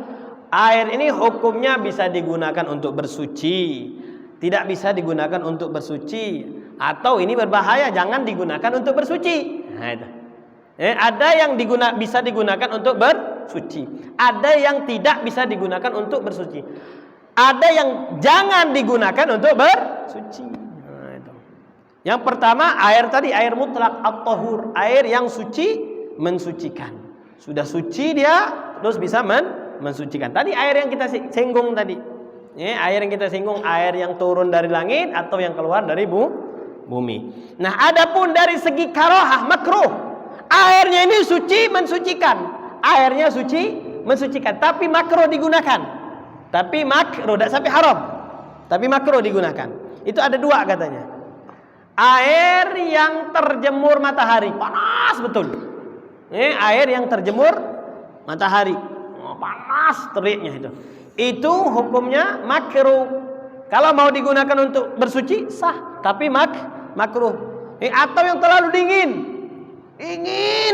air ini hukumnya bisa digunakan untuk bersuci, tidak bisa digunakan untuk bersuci, atau ini berbahaya, jangan digunakan untuk bersuci. Nah, itu. Ada yang bisa digunakan untuk bersuci, ada yang tidak bisa digunakan untuk bersuci, ada yang jangan digunakan untuk bersuci. Nah, itu. Yang pertama air tadi, air mutlak at-tahur, air yang suci mensucikan. Sudah suci dia terus bisa mensucikan. Tadi air yang kita singgung tadi. Air yang kita singgung, air yang turun dari langit atau yang keluar dari bumi. Nah, adapun dari segi karohah, makruh, airnya ini suci mensucikan, airnya suci mensucikan, tapi makruh digunakan. Tapi makruh, tidak sampai haram, tapi makruh digunakan. Itu ada 2 katanya. Air yang terjemur matahari, panas betul. Air yang terjemur matahari, panas teriknya itu. Itu hukumnya makruh. Kalau mau digunakan untuk bersuci sah, tapi makruh. Atau yang terlalu dingin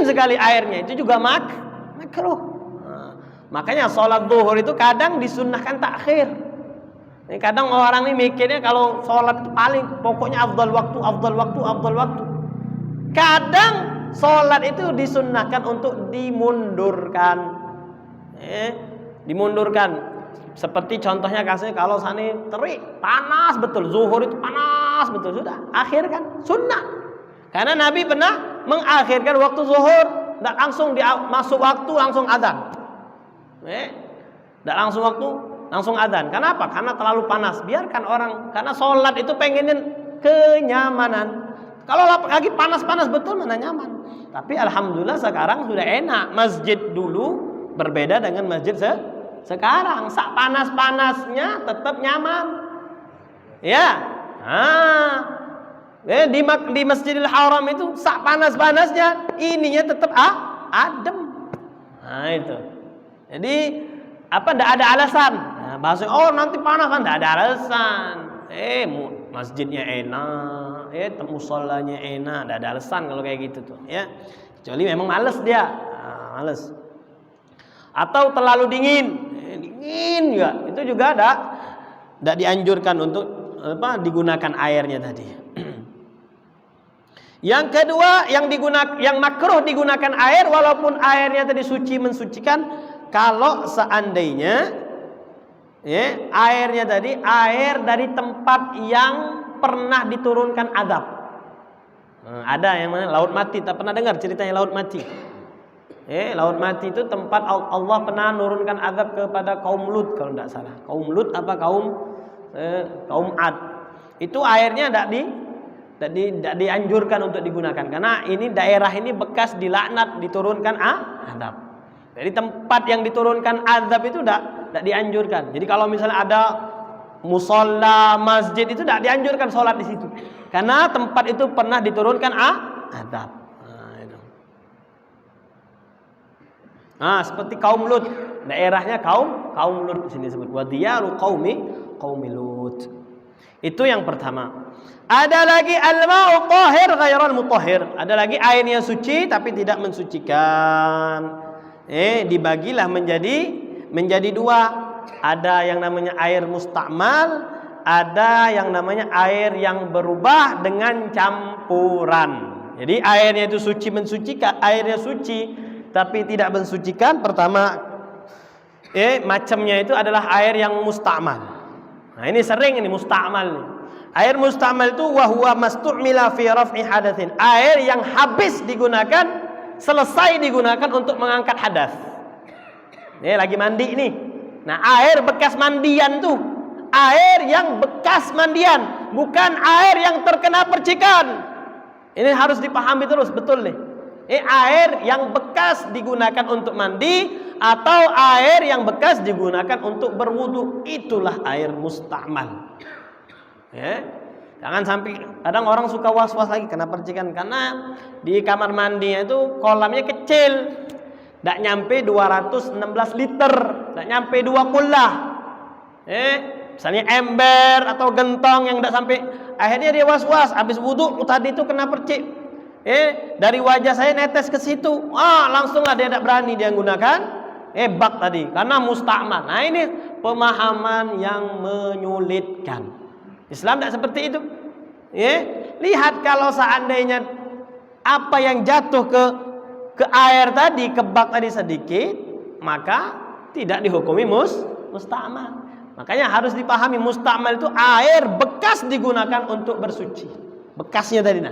sekali airnya, itu juga makruh. Makanya sholat zuhur itu kadang disunnahkan takhir. Kadang orang ini mikirnya kalau sholat itu paling pokoknya afdal waktu. Kadang sholat itu disunnahkan untuk dimundurkan. Dimundurkan. Seperti contohnya kasusnya kalau sana terik, panas betul, zuhur itu panas betul, sudah akhirkan, sunnah. Karena Nabi pernah mengakhirkan waktu zuhur, tidak langsung masuk waktu langsung adzan. Tidak langsung waktu, langsung adzan. Kenapa? Karena terlalu panas. Biarkan orang, karena sholat itu pengenin kenyamanan. Kalau lagi panas-panas betul mana nyaman. Tapi alhamdulillah sekarang sudah enak. Masjid dulu berbeda dengan masjid sekarang. Sak panas-panasnya tetap nyaman. Ya. Di Masjidil Haram itu sak panas-panasnya ininya tetap adem. Nah itu. Jadi tidak ada alasan. Nah, bahasa nanti panas kan tidak ada alasan. Masjidnya enak, musholanya enak, tidak ada alasan kalau kayak gitu tuh, ya. Kecuali memang males dia, males. Atau terlalu dingin juga, itu juga tidak dianjurkan untuk digunakan airnya tadi. Yang kedua, yang makruh digunakan air walaupun airnya tadi suci mensucikan, kalau seandainya airnya tadi air dari tempat yang pernah diturunkan azab. Ada yang mana laut mati, tak pernah dengar ceritanya laut mati. Laut mati itu tempat Allah pernah menurunkan azab kepada kaum Lut kalau tidak salah. Kaum Lut apa kaum Ad. Itu airnya tidak dianjurkan untuk digunakan karena ini daerah ini bekas dilaknat diturunkan azab. Jadi tempat yang diturunkan azab itu tidak dianjurkan. Jadi kalau misalnya ada musola, masjid itu tidak dianjurkan sholat di situ. Karena tempat itu pernah diturunkan azab. Seperti kaum Lut, daerahnya kaum Lut di sini disebut wa diyaru qaumi Lut. Itu yang pertama. Ada lagi al-ma'u tahir ghairal mutahhir. Ada lagi airnya suci tapi tidak mensucikan. Dibagilah menjadi dua. Ada yang namanya air mustakmal, ada yang namanya air yang berubah dengan campuran. Jadi airnya itu suci mensucikan, airnya suci tapi tidak mensucikan. Pertama, macamnya itu adalah air yang mustakmal. Nah, ini sering ini mustakmal nih. Air mustakmal itu wahwa mastu'mila fi raf'i hadatsin. Air yang habis digunakan, selesai digunakan untuk mengangkat hadas. Lagi mandi nih. Nah, air bekas mandian tuh, air yang bekas mandian, bukan air yang terkena percikan. Ini harus dipahami terus, betul nih. Air yang bekas digunakan untuk mandi atau air yang bekas digunakan untuk berwudu, itulah air mustakmal. Jangan sampai kadang orang suka was-was lagi kena percikan karena di kamar mandinya itu kolamnya kecil. Tidak nyampe 216 liter, tidak nyampe 2 kullah. Misalnya ember atau gentong yang tidak sampai, akhirnya dia was-was, habis wudhu tadi itu kena percik. Dari wajah saya netes ke situ, langsunglah dia tidak berani dia gunakan bak tadi, karena mustakmal. Nah ini pemahaman yang menyulitkan. Islam tidak seperti itu. Lihat kalau seandainya apa yang jatuh ke air tadi, ke bak tadi sedikit, maka tidak dihukumi mustakmal. Makanya harus dipahami mustakmal itu air bekas digunakan untuk bersuci. Bekasnya tadi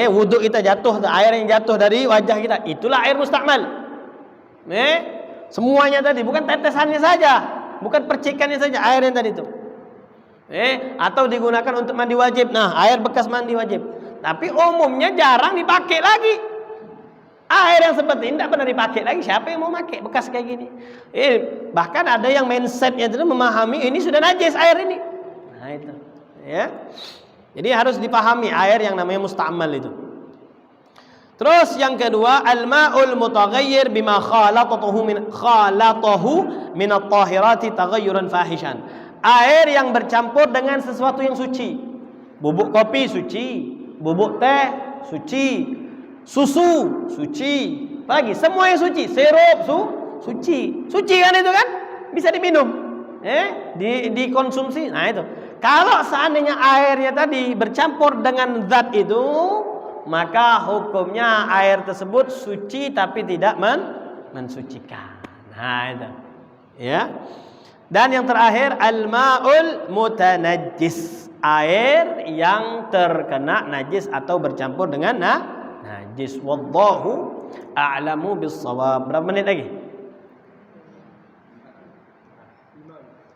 wudhu kita jatuh, air yang jatuh dari wajah kita, itulah air mustakmal. Semuanya tadi, bukan tetesannya saja, bukan percikannya saja, air yang tadi itu. Atau digunakan untuk mandi wajib. Nah, air bekas mandi wajib. Tapi umumnya jarang dipakai lagi. Air yang seperti ini tidak pernah dipakai lagi. Siapa yang mau pakai bekas kayak gini? Bahkan ada yang mindsetnya itu memahami ini sudah najis air ini. Nah itu, ya. Jadi harus dipahami air yang namanya mustakmal itu. Terus yang kedua, al-ma'ul mutaghayyir bima khalatahu min at-tahirati taghayyuran fahishan. Air yang bercampur dengan sesuatu yang suci. Bubuk kopi suci, bubuk teh suci, susu suci, apalagi semua yang suci, sirup suci kan itu kan bisa diminum, dikonsumsi. Nah itu kalau seandainya airnya tadi bercampur dengan zat itu, maka hukumnya air tersebut suci tapi tidak mensucikan. Nah itu, ya. Dan yang terakhir al-ma'ul mutanajjis, air yang terkena najis atau bercampur dengan najis. Wallahu a'lamu bis-shawab. Berapa menit lagi?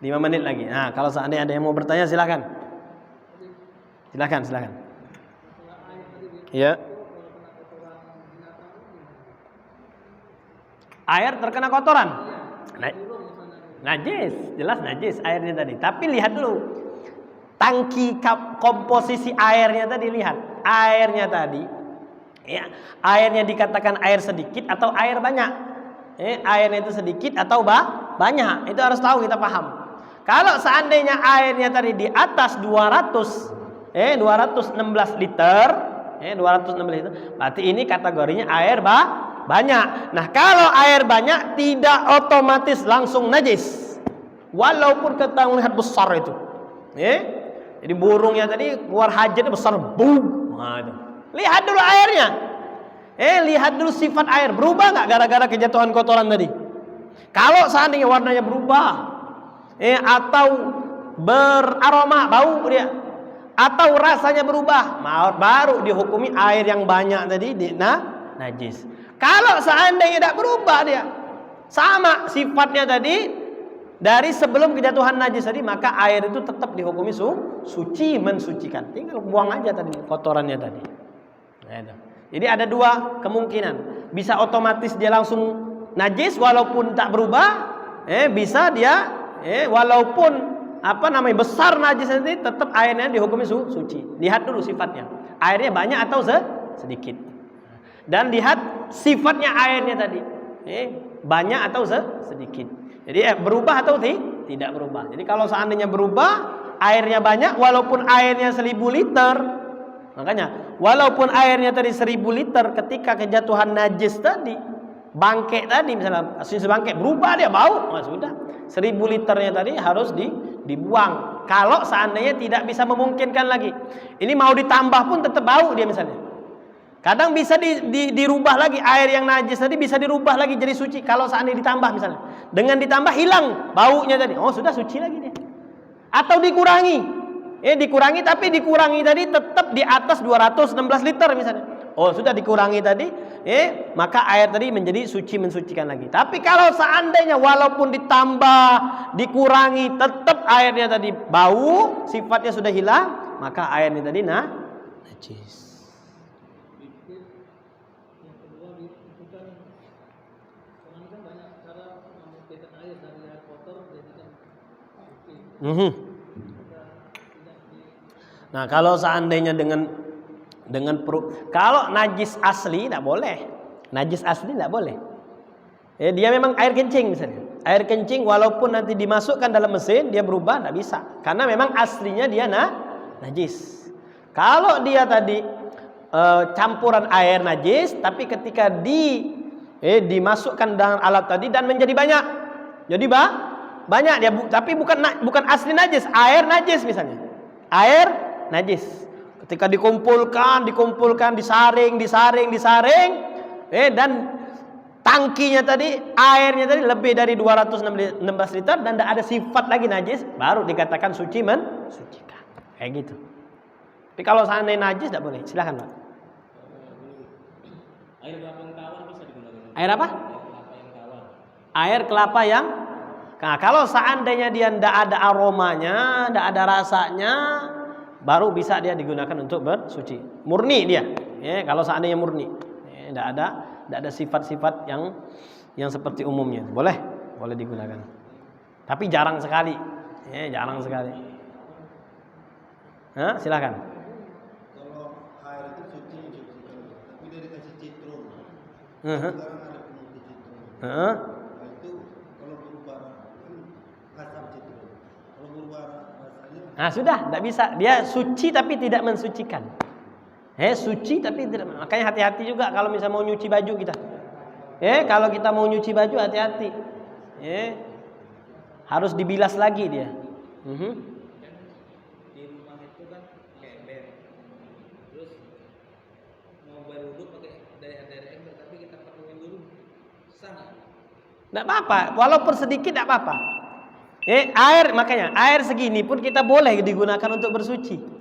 5 menit lagi. Nah, kalau seandainya ada yang mau bertanya silakan. Silakan. Iya. Air terkena kotoran. Najis, jelas najis airnya tadi. Tapi lihat dulu tangki komposisi airnya tadi, lihat airnya tadi. Ya, airnya dikatakan air sedikit atau air banyak. Airnya itu sedikit atau banyak, itu harus tahu, kita paham. Kalau seandainya airnya tadi di atas 216 liter, 216 liter, berarti ini kategorinya air banyak. Nah, kalau air banyak tidak otomatis langsung najis, walaupun kita melihat besar itu. Jadi burungnya tadi keluar hajatnya besar, boom. Nah, itu. Lihat dulu airnya. Lihat dulu sifat air berubah nggak gara-gara kejatuhan kotoran tadi. Kalau seandainya warnanya berubah, atau beraroma, bau dia, atau rasanya berubah, baru dihukumi air yang banyak tadi najis. Kalau seandainya tidak berubah, dia sama sifatnya tadi dari sebelum kejatuhan najis tadi, maka air itu tetap dihukumi suci, mensucikan. Tinggal buang aja tadi kotorannya tadi. Nah, itu. Jadi ada dua kemungkinan. Bisa otomatis dia langsung najis walaupun tak berubah, bisa dia walaupun besar najis nanti tetap airnya dihukumi suci. Lihat dulu sifatnya. Airnya banyak atau sedikit. Dan lihat sifatnya airnya tadi. Banyak atau sedikit. Jadi berubah atau tidak berubah. Jadi kalau seandainya berubah, airnya banyak walaupun airnya 1000 liter. Makanya walaupun airnya tadi 1000 liter, ketika kejatuhan najis tadi, bangke tadi misalnya sebangke berubah dia bau, sudah 1000 liternya tadi harus dibuang. Kalau seandainya tidak bisa memungkinkan lagi, ini mau ditambah pun tetap bau dia misalnya. Kadang bisa dirubah lagi, air yang najis tadi bisa dirubah lagi jadi suci. Kalau seandainya ditambah misalnya, dengan ditambah hilang baunya tadi, sudah suci lagi dia. Atau dikurangi. Dikurangi tadi tetap di atas 216 liter misalnya. Sudah dikurangi tadi, maka air tadi menjadi suci, mensucikan lagi. Tapi kalau seandainya walaupun ditambah, dikurangi, tetap airnya tadi bau, sifatnya sudah hilang, maka airnya tadi najis. Nah, kalau seandainya kalau najis asli tidak boleh. Najis asli tidak boleh. Dia memang air kencing misalnya. Air kencing walaupun nanti dimasukkan dalam mesin dia berubah, tidak bisa. Karena memang aslinya dia najis. Kalau dia tadi campuran air najis, tapi ketika dimasukkan dalam alat tadi dan menjadi banyak. Jadi banyak dia, tapi bukan asli najis, air najis misalnya. Air najis. Ketika dikumpulkan, disaring, dan tangkinya tadi, airnya tadi lebih dari 216 liter dan tidak ada sifat lagi najis, baru dikatakan suci, mensucikan. Kayak gitu. Tapi kalau seandainya najis tidak boleh. Silakan, Pak. Air kelapa yang tawar bisa digunakan. Air apa? Air kelapa yang tawar. Air kelapa yang. Nah, kalau seandainya dia tidak ada aromanya, tidak ada rasanya, baru bisa dia digunakan untuk bersuci. Murni dia. Kalau seandainya murni, tidak ada sifat-sifat yang seperti umumnya. Boleh digunakan. Tapi jarang sekali. Jarang sekali. Silakan. Kalau air itu suci, tapi dia dikasih citrum. Sekarang ada penyakit citrum. Itu kalau berubah asam citrum. Kalau berubah rasanya. Nah, sudah, tidak bisa. Dia suci tapi tidak mensucikan. Suci tapi tidak. Makanya hati-hati juga kalau misalnya mau nyuci baju kita. Kalau kita mau nyuci baju hati-hati. Harus dibilas lagi dia. Di rumah itu kan ember. Terus mau berwudu pakai dari ember, tapi kita pakai dulu. Sah. Tidak apa-apa, walaupun sedikit tidak apa-apa. Makanya air segini pun kita boleh digunakan untuk bersuci.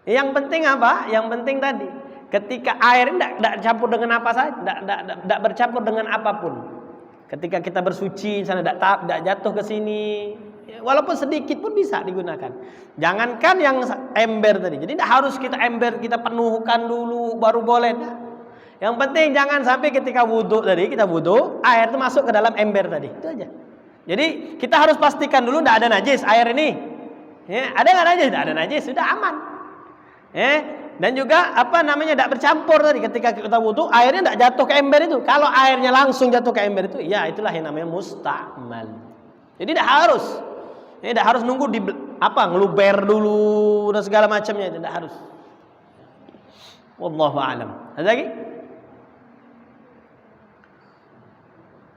Yang penting apa? Yang penting tadi, ketika air tidak campur dengan apa saja, tidak bercampur dengan apapun. Ketika kita bersuci, misalnya tidak jatuh ke sini, Walaupun sedikit pun bisa digunakan. Jangankan yang ember tadi. Jadi tidak harus kita ember kita penuhkan dulu baru boleh. Nah. Yang penting jangan sampai ketika wudhu tadi kita wudhu air itu masuk ke dalam ember tadi. Itu aja. Jadi kita harus pastikan dulu tidak ada najis air ini. Ya, ada nggak najis? Tidak ada najis, sudah aman. Dan juga tidak bercampur tadi ketika kita wudhu airnya tidak jatuh ke ember itu. Kalau airnya langsung jatuh ke ember itu, ya itulah yang namanya musta'mal. Jadi tidak harus. Tidak harus nunggu ngeluber dulu dan segala macamnya, tidak harus. Wallahu a'lam. Ada lagi?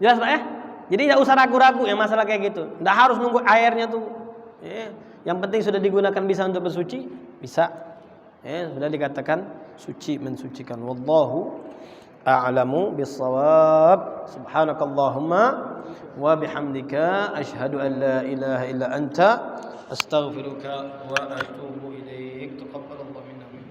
Jelas Pak ya? Jadi tidak usah ragu-ragu yang masalah kayak gitu. Tidak harus nunggu airnya tuh. Yang penting sudah digunakan bisa untuk bersuci, bisa. Sudah dikatakan suci mensucikan. Wallahu a'lamu bis-shawab. Subhanakallahumma wa bihamdika asyhadu an la ilaha illa anta astaghfiruka wa atubu ilaik.